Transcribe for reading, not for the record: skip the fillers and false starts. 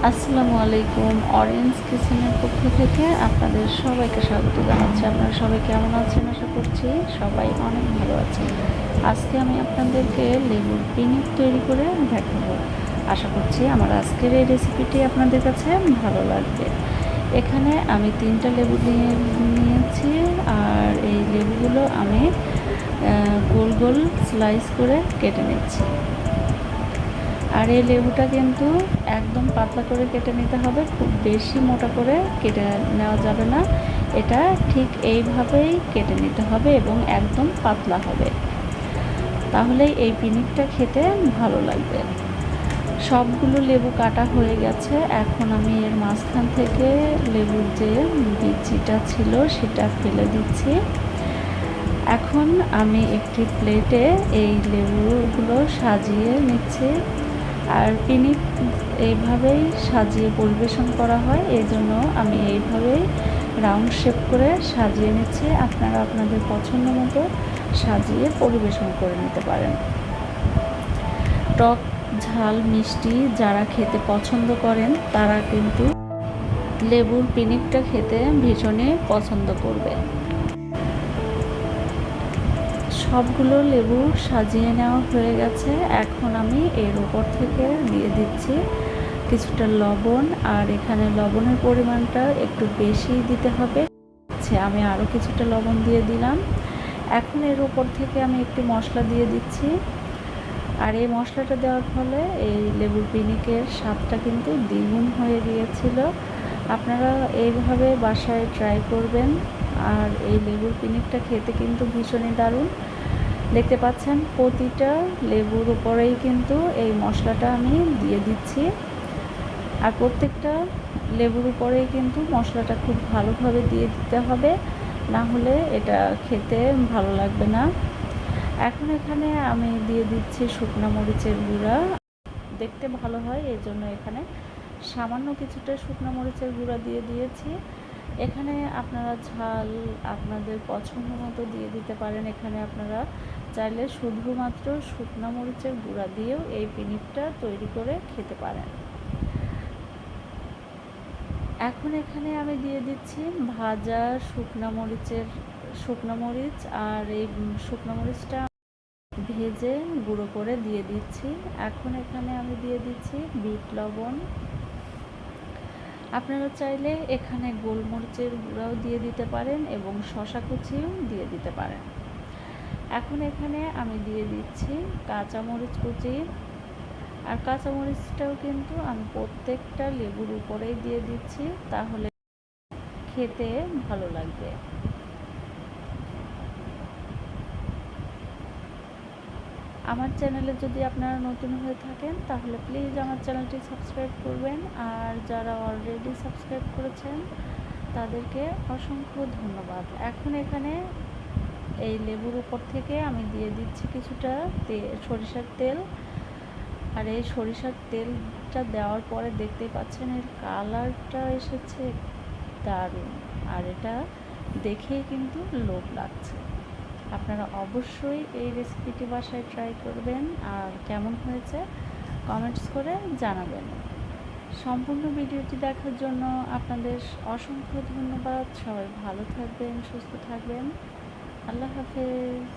আসসালামু আলাইকুম। অরেঞ্জ কিচেনের পক্ষ থেকে আপনাদের সবাইকে স্বাগত জানাচ্ছি। আপনারা সবাই কেমন আছেন? আশা করছি সবাই অনেক ভালো আছেন। আজকে আমি আপনাদেরকে লেবুর পিনিক তৈরি করে দেখাবো। আশা করছি আমার আজকের এই রেসিপিটি আপনাদের কাছে ভালো লাগবে। এখানে আমি 3টা লেবু নিয়েছি, আর এই লেবুগুলো আমি গোল গোল স্লাইস করে কেটে নিচ্ছি। আর এই লেবুটা কিন্তু একদম পাতলা করে কেটে নিতে হবে, খুব বেশি মোটা করে কেটে নেওয়া যাবে না। এটা ঠিক এইভাবেই কেটে নিতে হবে এবং একদম পাতলা হবে, তাহলেই এই পিনিকটা খেতে ভালো লাগবে। সবগুলো লেবু কাটা হয়ে গেছে। এখন আমি এর মাঝখান থেকে লেবুর যে বিচিটা ছিল সেটা ফেলে দিচ্ছি। এখন আমি একটি প্লেটে এই লেবুগুলো সাজিয়ে নিচ্ছি। আর পিনিক এইভাবেই সাজিয়ে পরিবেশন করা হয়, এই জন্য আমি এইভাবেই রাউন্ড শেপ করে সাজিয়ে নিচ্ছি। আপনারা আপনাদের পছন্দ মতো সাজিয়ে পরিবেশন করে নিতে পারেন। টক ঝাল মিষ্টি যারা খেতে পছন্দ করেন তারা কিন্তু লেবুর পিনিকটা খেতে ভীষণই পছন্দ করবে। সবগুলো লেবু সাজিয়ে নেওয়া হয়ে গেছে। এখন আমি এর উপর থেকে দিয়ে দিচ্ছি কিছুটা লবণ, আর এখানে লবণের পরিমাণটা একটু বেশি দিতে হবে। আমি আরও কিছুটা লবণ দিয়ে দিলাম। এখন এর উপর থেকে আমি একটি মশলা দিয়ে দিচ্ছি, আর এই মশলাটা দেওয়ার ফলে এই লেবুর পিনিকের স্বাদটা কিন্তু দ্বিগুণ হয়ে গিয়েছিল। আপনারা এইভাবে বাসায় ট্রাই করবেন, আর এই লেবুর পিনিকটা খেতে কিন্তু ভীষণই দারুণ। দেখতে পাচ্ছেন প্রতিটা লেবুর উপরেই কিন্তু এই মশলাটা আমি দিয়ে দিচ্ছি, আর প্রত্যেকটা লেবুর উপরেই কিন্তু মশলাটা খুব ভালোভাবে দিয়ে দিতে হবে, না হলে এটা খেতে ভালো লাগবে না। এখন এখানে আমি দিয়ে দিচ্ছি শুকনো মরিচের গুঁড়া, দেখতে ভালো হয় এই জন্য এখানে সামান্য কিছুটা শুকনো মরিচের গুঁড়া দিয়ে দিয়েছি। এখানে আপনারা ঝাল আপনাদের পছন্দ মতো দিয়ে দিতে পারেন। এখানে আপনারা চাইলে শুধুমাত্র শুকনো মরিচের গুঁড়া দিয়েও এই পিনিকটা তৈরি করে খেতে পারেন। এখন এখানে আমি দিয়ে দিচ্ছি ভাজা শুকনো মরিচ, আর এই শুকনো মরিচটা ভেজে গুঁড়ো করে দিয়ে দিচ্ছি। এখন এখানে আমি দিয়ে দিচ্ছি বিট লবণ। আপনারা চাইলে এখানে গোলমরিচের গুঁড়াও দিয়ে দিতে পারেন এবং শসা কুচিও দিয়ে দিতে পারেন। এখন এখানে আমি দিয়ে দিচ্ছি কাঁচামরিচ কুচি, আর কাঁচামরিচটাও কিন্তু আমি প্রত্যেকটা লেবুর উপরেই দিয়ে দিচ্ছি, তাহলে খেতে ভালো লাগবে। আমার চ্যানেলে যদি আপনারা নতুন হয়ে থাকেন তাহলে প্লিজ আমার চ্যানেলটি সাবস্ক্রাইব করবেন, আর যারা অলরেডি সাবস্ক্রাইব করেছেন তাদেরকে অসংখ্য ধন্যবাদ। এখন এখানে এই লেবুর উপর থেকে আমি দিয়ে দিচ্ছি কিছুটা সরিষার তেল, আর এই সরিষার তেলটা দেওয়ার পরে দেখতেই পাচ্ছেন এর কালারটা এসেছে দারুণ, আর এটা দেখেই কিন্তু লোভ লাগছে। আপনারা অবশ্যই এই রেসিপিটি বাসায় ট্রাই করবেন, আর কেমন হয়েছে কমেন্টস করে জানাবেন। সম্পূর্ণ ভিডিওটি দেখার জন্য আপনাদের অসংখ্য ধন্যবাদ। সবাই ভালো থাকবেন, সুস্থ থাকবেন। আল্লাহ হাফেজ।